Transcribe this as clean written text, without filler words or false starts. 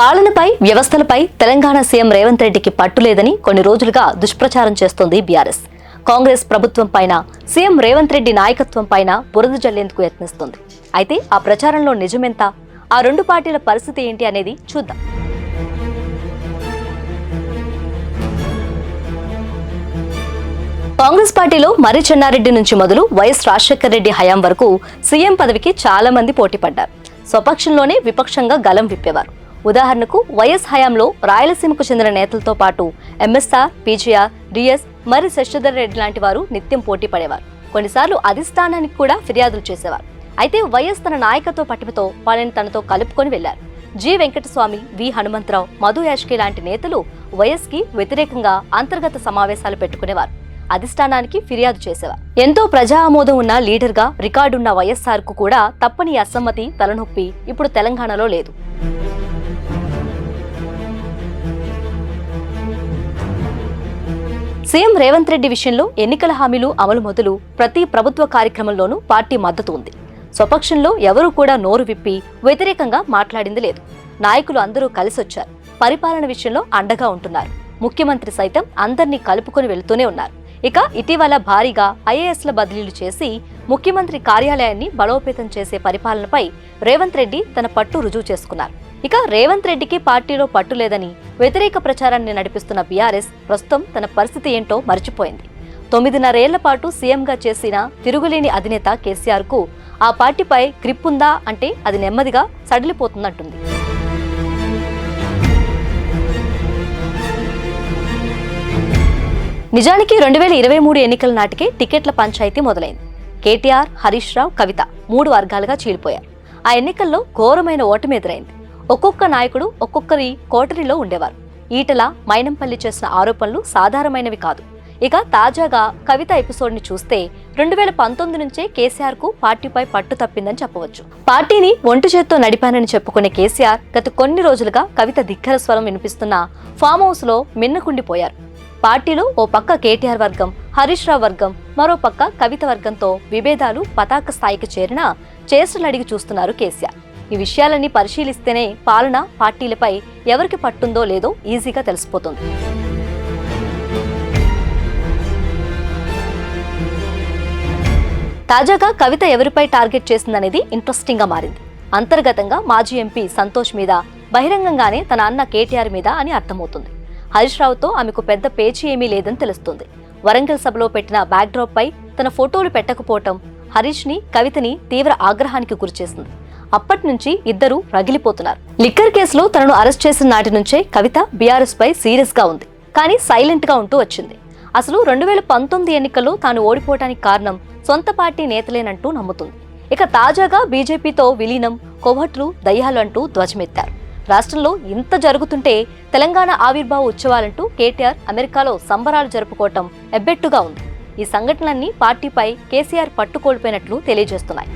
పాలనపై వ్యవస్థలపై తెలంగాణ సీఎం రేవంత్ రెడ్డికి పట్టులేదని కొన్ని రోజులుగా దుష్ప్రచారం చేస్తోంది బీఆర్ఎస్. కాంగ్రెస్ ప్రభుత్వం పైన సీఎం రేవంత్ రెడ్డి నాయకత్వం పైన బురద జల్లేందుకు యత్నిస్తోంది. అయితే ఆ ప్రచారంలో నిజమెంత, ఆ రెండు పార్టీల పరిస్థితి ఏంటి అనేది చూద్దాం. కాంగ్రెస్ పార్టీలో మర్రి చెన్నారెడ్డి నుంచి మొదలు వైఎస్ రాజశేఖర రెడ్డి హయాం వరకు సీఎం పదవికి చాలా మంది పోటీ పడ్డారు. స్వపక్షంలోనే విపక్షంగా గలం విప్పేవారు. ఉదాహరణకు వైఎస్ హయాంలో రాయలసీమకు చెందిన నేతలతో పాటు ఎంఎస్ఆర్, పీజీఆర్, డిఎస్, మర్రి శశిధర్ రెడ్డి లాంటి వారు నిత్యం పోటీ పడేవారు. కొన్నిసార్లు అధిష్టానానికి కూడా ఫిర్యాదులు చేసేవారు. అయితే వైఎస్ తన నాయకత్వ పటిమతో వాళ్ళని తనతో కలుపుకొని వెళ్లారు. జి వెంకటస్వామి, వి హనుమంతరావు, మధు యాష్కి లాంటి నేతలు వైఎస్ కి వ్యతిరేకంగా అంతర్గత సమావేశాలు పెట్టుకునేవారు. అధిష్టానానికి ఫిర్యాదు చేసేవారు. ఎంతో ప్రజా ఆమోదం ఉన్న లీడర్ గా రికార్డున్న వైఎస్ఆర్ కు కూడా తప్పని అసమ్మతి, తలనొప్పి ఇప్పుడు తెలంగాణలో లేదు. సీఎం రేవంత్ రెడ్డి విషయంలో ఎన్నికల హామీలు అమలు మొదలు ప్రతి ప్రభుత్వ కార్యక్రమంలోనూ పార్టీ మద్దతు ఉంది. స్వపక్షంలో ఎవరూ కూడా నోరు విప్పి వ్యతిరేకంగా మాట్లాడింది లేదు. నాయకులు అందరూ కలిసొచ్చారు. పరిపాలన విషయంలో అండగా ఉంటున్నారు. ముఖ్యమంత్రి సైతం అందర్నీ కలుపుకొని వెళుతూనే ఉన్నారు. ఇక ఇటీవల భారీగా ఐఏఎస్ల బదిలీలు చేసి ముఖ్యమంత్రి కార్యాలయాన్ని బలోపేతం చేసే పరిపాలనపై రేవంత్ రెడ్డి తన పట్టు రుజువు చేసుకున్నారు. ఇక రేవంత్ రెడ్డికి పార్టీలో పట్టు లేదని వ్యతిరేక ప్రచారాన్ని నడిపిస్తున్న బీఆర్ఎస్ ప్రస్తుతం తన పరిస్థితి ఏంటో మర్చిపోయింది. 9.5 ఏళ్ల పాటు సీఎంగా చేసిన తిరుగులేని అధినేత కేసీఆర్ కు ఆ పార్టీపై గ్రిప్ ఉందా అంటే అది నెమ్మదిగా సడలిపోతుందంటుంది. నిజానికి 2023 ఎన్నికల నాటికే టికెట్ల పంచాయతీ మొదలైంది. కేటీఆర్, హరీష్ రావు, కవిత 3 వర్గాలుగా చీలిపోయారు. ఆ ఎన్నికల్లో ఘోరమైన ఓటమి ఎదురైంది. ఒక్కొక్క నాయకుడు ఒక్కొక్కరి కోటరీలో ఉండేవారు. ఈటల, మైనంపల్లి చేసిన ఆరోపణలు సాధారణమైనవి కాదు. ఇక తాజాగా కవిత ఎపిసోడ్ ని చూస్తే 2019 నుంచే కేసీఆర్ కు పార్టీపై పట్టు తప్పిందని చెప్పవచ్చు. పార్టీని ఒంటి చేత్తో నడిపానని చెప్పుకునే కేసీఆర్ గత కొన్ని రోజులుగా కవిత ధిక్కర స్వరం వినిపిస్తున్న ఫామ్ హౌస్ లో మిన్నకుండిపోయారు. పార్టీలో ఓ పక్క కేటీఆర్ వర్గం, హరీష్ రావు వర్గం, మరో పక్క కవిత వర్గంతో విభేదాలు పతాక స్థాయికి చేరినా చేష్టలు అడిగి చూస్తున్నారు కేసీఆర్. ఈ విషయాలన్నీ పరిశీలిస్తేనే పాలన, పార్టీలపై ఎవరికి పట్టుందో లేదో ఈజీగా తెలిసిపోతుంది. తాజాగా కవిత ఎవరిపై టార్గెట్ చేసిందనేది ఇంట్రెస్టింగ్ గా మారింది. అంతర్గతంగా మాజీ ఎంపీ సంతోష్ మీద, బహిరంగంగానే తన అన్న కేటీఆర్ మీద అని అర్థమవుతుంది. హరీష్ రావుతో ఆమెకు పెద్ద పేచీ ఏమీ లేదని తెలుస్తుంది. వరంగల్ సభలో పెట్టిన బ్యాక్ డ్రాప్ పై తన ఫోటోలు పెట్టకపోవటం హరీష్ ని, కవితని తీవ్ర ఆగ్రహానికి గురిచేసింది. అప్పటి నుంచి ఇద్దరూ రగిలిపోతున్నారు. లిక్కర్ కేసులో తనను అరెస్ట్ చేసిన నాటి నుంచే కవిత బీఆర్ఎస్ పై సీరియస్ గా ఉంది. కానీ సైలెంట్ గా ఉంటూ వచ్చింది. అసలు 2019 ఎన్నికల్లో తాను ఓడిపోవడానికి కారణం సొంత పార్టీ నేతలేనంటూ నమ్ముతుంది. ఇక తాజాగా బీజేపీతో విలీనం, కొవ్వట్లు, దయ్యాలు అంటూ ధ్వజమెత్తారు. రాష్ట్రంలో ఇంత జరుగుతుంటే తెలంగాణ ఆవిర్భావ ఉత్సవాలంటూ కేటీఆర్ అమెరికాలో సంబరాలు జరుపుకోవటం ఎబ్బెట్టుగా ఉంది. ఈ సంఘటనలన్నీ పార్టీపై కేసీఆర్ పట్టుకోల్పోయినట్లు తెలియజేస్తున్నాయి.